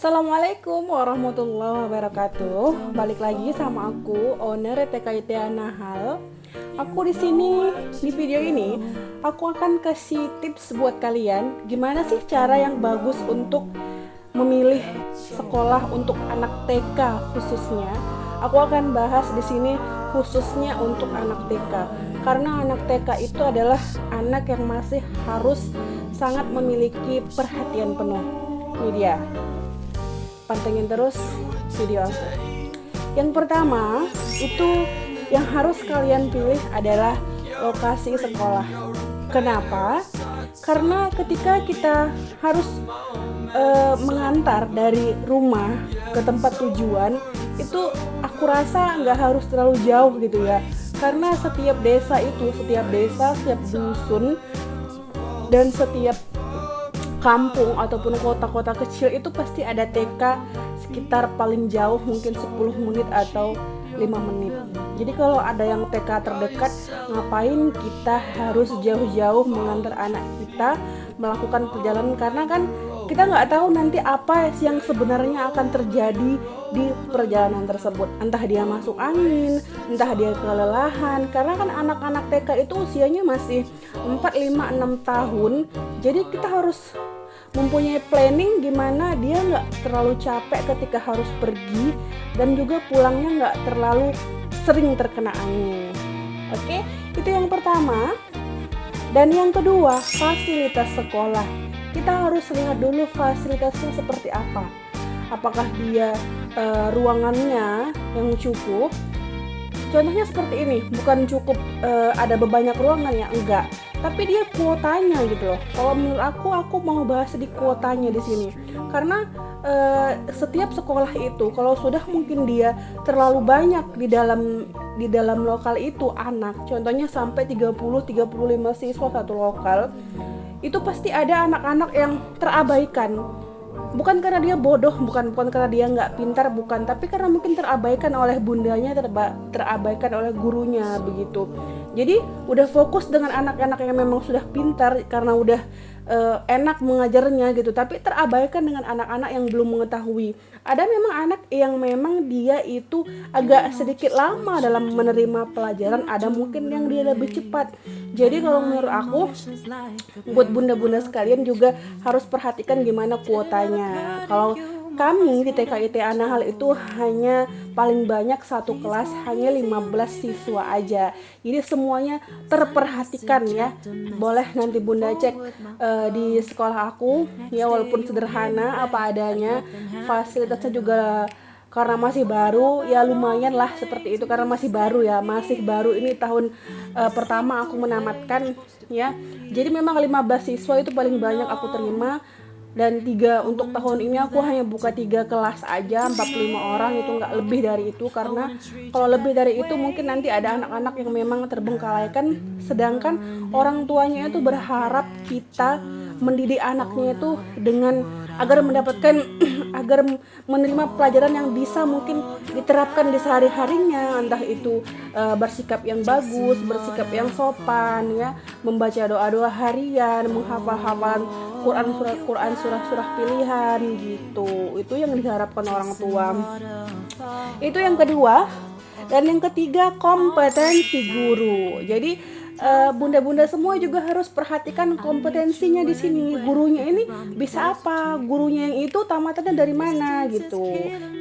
Assalamualaikum warahmatullahi wabarakatuh. Balik lagi sama aku, owner TKIT Nahal. Aku di sini di video ini aku akan kasih tips buat kalian gimana sih cara yang bagus untuk memilih sekolah untuk anak TK khususnya. Aku akan bahas di sini khususnya untuk anak TK. Karena anak TK itu adalah anak yang masih harus sangat memiliki perhatian penuh. Ini dia. Pantengin terus video aku. Yang pertama itu yang harus kalian pilih adalah lokasi sekolah. Kenapa? Karena ketika kita harus mengantar dari rumah ke tempat tujuan, itu aku rasa nggak harus terlalu jauh gitu ya. Karena setiap desa, setiap dusun, dan setiap kampung ataupun kota-kota kecil itu pasti ada TK sekitar paling jauh mungkin 10 menit atau 5 menit. Jadi kalau ada yang TK terdekat, ngapain kita harus jauh-jauh mengantar anak kita melakukan perjalanan, karena kan kita nggak tahu nanti apa yang sebenarnya akan terjadi di perjalanan tersebut. Entah dia masuk angin, entah dia kelelahan, karena kan anak-anak TK itu usianya masih 4, 5, 6 tahun. Jadi kita harus mempunyai planning gimana dia nggak terlalu capek ketika harus pergi dan juga pulangnya nggak terlalu sering terkena angin. Oke, itu yang pertama. Dan yang kedua, fasilitas sekolah. Kita harus lihat dulu fasilitasnya seperti apa. Apakah dia ruangannya yang cukup. Contohnya seperti ini, bukan cukup ada banyak ruangan ya, enggak. Tapi dia kuotanya gitu loh. Kalau menurut aku mau bahas di kuotanya di sini. Karena setiap sekolah itu kalau sudah mungkin dia terlalu banyak di dalam lokal itu anak, contohnya sampai 30-35 siswa satu lokal, itu pasti ada anak-anak yang terabaikan. Bukan karena dia bodoh, bukan karena dia nggak pintar, bukan, tapi karena mungkin terabaikan oleh bundanya, terabaikan oleh gurunya begitu. Jadi udah fokus dengan anak-anak yang memang sudah pintar karena udah enak mengajarnya gitu, tapi terabaikan dengan anak-anak yang belum mengetahui. Ada memang anak yang memang dia itu agak sedikit lama dalam menerima pelajaran, ada mungkin yang dia lebih cepat. Jadi kalau menurut aku, buat bunda-bunda sekalian juga harus perhatikan gimana kuotanya. Kalau kami di TKIT Nahal itu hanya paling banyak satu kelas hanya 15 siswa aja. Jadi semuanya terperhatikan ya. Boleh nanti bunda cek di sekolah aku ya, walaupun sederhana apa adanya. Fasilitasnya juga karena masih baru ya lumayan lah seperti itu, karena masih baru ini tahun pertama aku menamatkan ya. Jadi memang 15 siswa itu paling banyak aku terima. Dan untuk tahun ini aku hanya buka 3 kelas aja, 45 orang, itu nggak lebih dari itu. Karena kalau lebih dari itu mungkin nanti ada anak-anak yang memang terbengkalaikan, sedangkan orang tuanya itu berharap kita mendidik anaknya itu dengan agar mendapatkan agar menerima pelajaran yang bisa mungkin diterapkan di sehari-harinya, entah itu bersikap yang bagus, bersikap yang sopan ya, membaca doa-doa harian, menghafal-hafalan Quran surah-surah pilihan gitu. Itu yang diharapkan orang tua. Itu yang kedua. Dan yang ketiga, kompetensi guru. Jadi bunda-bunda semua juga harus perhatikan kompetensinya di sini. Gurunya ini bisa apa? Gurunya yang itu tamatannya dari mana gitu.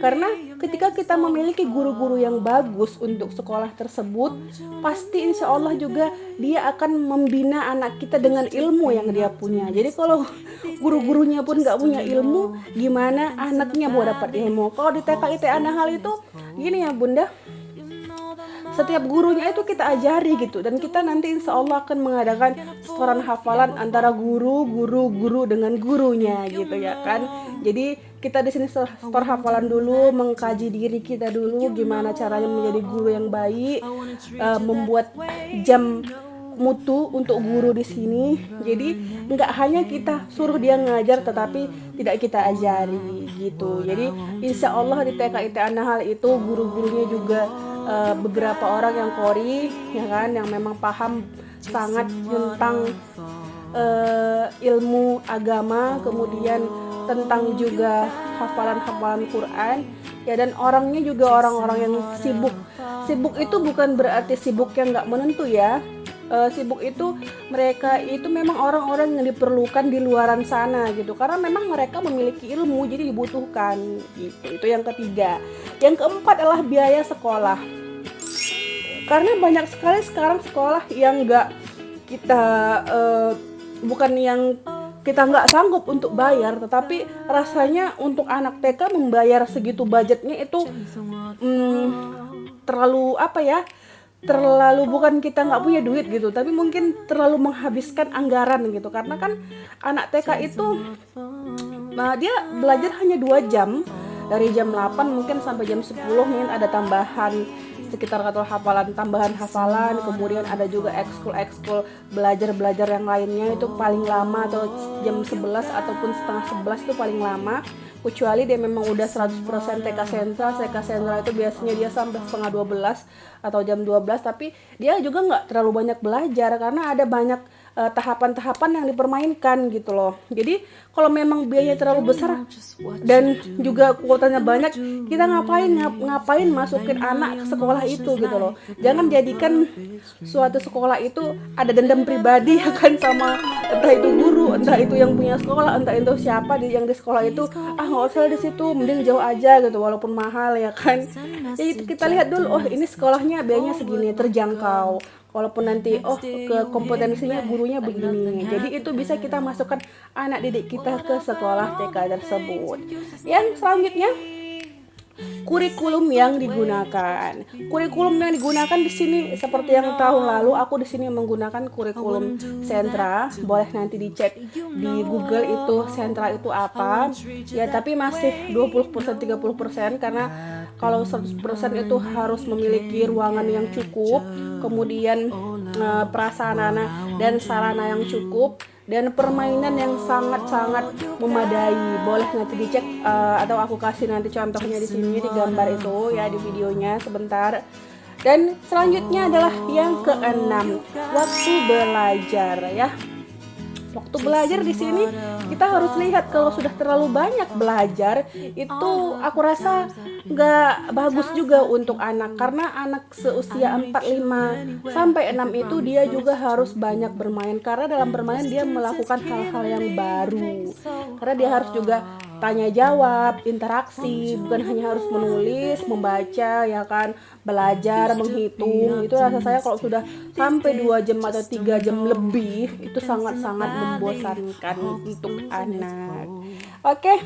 Karena ketika kita memiliki guru-guru yang bagus untuk sekolah tersebut, pasti insya Allah juga dia akan membina anak kita dengan ilmu yang dia punya. Jadi kalau guru-gurunya pun nggak punya ilmu, gimana anaknya mau dapat ilmu? Kalau di TKIT Nahal itu gini ya bunda, setiap gurunya itu kita ajari gitu, dan kita nanti insya Allah akan mengadakan setoran hafalan antara guru dengan gurunya gitu ya kan. Jadi kita di sini setor hafalan dulu, mengkaji diri kita dulu gimana caranya menjadi guru yang baik, membuat jam mutu untuk guru di sini. Jadi nggak hanya kita suruh dia ngajar, tetapi tidak kita ajari gitu. Jadi insya Allah di TKIT Nahal itu guru-gurunya juga beberapa orang yang qori ya kan, yang memang paham sangat tentang ilmu agama, kemudian tentang juga hafalan-hafalan Quran ya, dan orangnya juga orang-orang yang sibuk. Sibuk itu bukan berarti sibuk yang nggak menentu ya. Sibuk itu mereka itu memang orang-orang yang diperlukan di luaran sana gitu, karena memang mereka memiliki ilmu jadi dibutuhkan gitu. Itu yang ketiga. Yang keempat adalah biaya sekolah, karena banyak sekali sekarang sekolah yang nggak kita bukan yang kita nggak sanggup untuk bayar, tetapi rasanya untuk anak TK membayar segitu budgetnya itu terlalu apa ya, terlalu, bukan kita nggak punya duit gitu, tapi mungkin terlalu menghabiskan anggaran gitu. Karena kan anak TK itu dia belajar hanya 2 jam, dari jam 8 mungkin sampai jam 10, mungkin ada tambahan sekitar atau tambahan hafalan, kemudian ada juga ekskul belajar yang lainnya, itu paling lama atau jam 11 ataupun setengah 11 itu paling lama, kecuali dia memang udah 100% TK sentral itu biasanya dia sampai setengah 12 atau jam 12, tapi dia juga nggak terlalu banyak belajar karena ada banyak tahapan-tahapan yang dipermainkan gitu loh. Jadi kalau memang biayanya terlalu besar dan juga kuotanya banyak, kita ngapain masukin anak ke sekolah itu gitu loh. Jangan jadikan suatu sekolah itu ada dendam pribadi ya kan, sama entah itu guru, entah itu yang punya sekolah, entah itu siapa yang di sekolah itu, nggak usah di situ, mending jauh aja gitu, walaupun mahal ya kan. Jadi kita lihat dulu, ini sekolahnya biayanya segini, terjangkau. Walaupun nanti ke kompetensinya gurunya begini, jadi itu bisa kita masukkan anak didik kita ke sekolah TK tersebut. Yang selanjutnya, kurikulum yang digunakan. Kurikulum yang digunakan di sini seperti yang tahun lalu, aku di sini menggunakan kurikulum sentra. Boleh nanti dicek di Google itu sentra itu apa. Ya, tapi masih 20% 30%, karena kalau 100% itu harus memiliki ruangan yang cukup, kemudian prasarana dan sarana yang cukup, dan permainan yang sangat-sangat memadai. Boleh nanti dicek atau aku kasih nanti contohnya di sini di gambar itu ya, di videonya sebentar. Dan selanjutnya adalah yang keenam, waktu belajar ya. Waktu belajar di sini kita harus lihat, kalau sudah terlalu banyak belajar itu aku rasa nggak bagus juga untuk anak, karena anak seusia 4, 5 sampai 6 itu dia juga harus banyak bermain, karena dalam bermain dia melakukan hal-hal yang baru, karena dia harus juga tanya jawab, interaksi, bukan hanya harus menulis, membaca ya kan, belajar, menghitung. Itu rasa saya kalau sudah sampai 2 jam atau 3 jam lebih itu sangat-sangat membosankan untuk anak. Oke,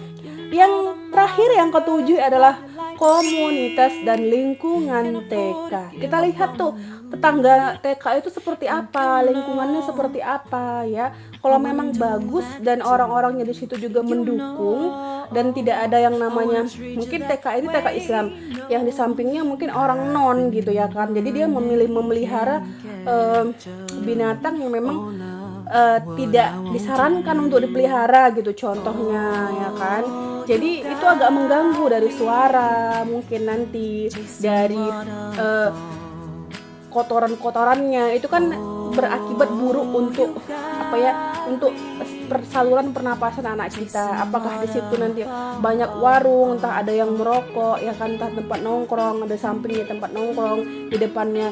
yang terakhir yang ketujuh adalah komunitas dan lingkungan TK. Kita lihat tuh tetangga TK itu seperti apa, lingkungannya seperti apa ya. Kalau memang bagus dan orang-orangnya di situ juga mendukung, dan tidak ada yang namanya mungkin TK ini TK Islam yang di sampingnya mungkin orang non gitu ya kan. Jadi dia memelihara binatang yang memang tidak disarankan untuk dipelihara gitu contohnya ya kan. Jadi itu agak mengganggu dari suara, mungkin nanti dari kotoran-kotorannya itu kan berakibat buruk untuk apa ya, untuk saluran pernapasan anak kita. Apakah di situ nanti banyak warung, entah ada yang merokok ya kan, entah tempat nongkrong, ada sampingnya tempat nongkrong, di depannya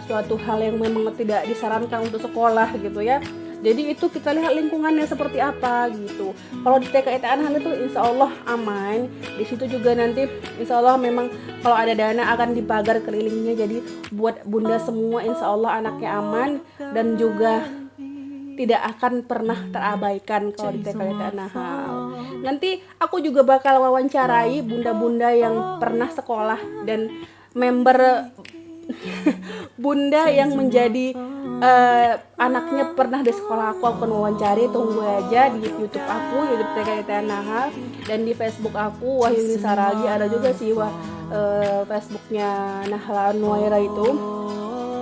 suatu hal yang memang tidak disarankan untuk sekolah gitu ya. Jadi itu kita lihat lingkungannya seperti apa gitu. Kalau di TK Anahan itu insya Allah aman. Di situ juga nanti insya Allah memang kalau ada dana akan dipagar kelilingnya. Jadi buat bunda semua insya Allah anaknya aman, dan juga tidak akan pernah terabaikan kalau di TK Anahan. Nanti aku juga bakal wawancarai bunda-bunda yang pernah sekolah dan member bunda yang menjadi anaknya pernah di sekolah aku akan wawancari. Tunggu aja di YouTube aku, YouTube TK Anahan, dan di Facebook aku Wahyuni Saragi. Ada juga sih Facebooknya Nahla Nuaira itu,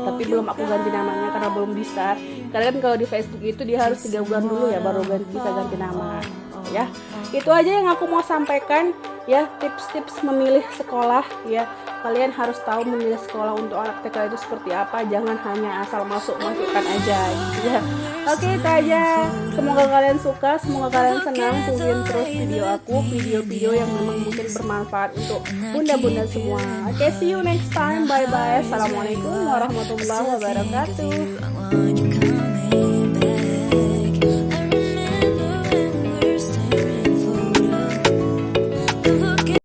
tapi belum aku ganti namanya karena belum bisa. Karena kan kalau di Facebook itu dia harus 3 bulan dulu ya baru bisa ganti nama ya. Itu aja yang aku mau sampaikan ya, tips-tips memilih sekolah ya. Kalian harus tahu memilih sekolah untuk anak TK itu seperti apa, jangan hanya asal masukkan aja gitu ya. Oke, itu aja. Semoga kalian suka, semoga kalian senang. Tungguin terus video aku, video-video yang memang mungkin bermanfaat untuk bunda-bunda semua. Oke, see you next time. Bye bye. Assalamualaikum warahmatullahi wabarakatuh.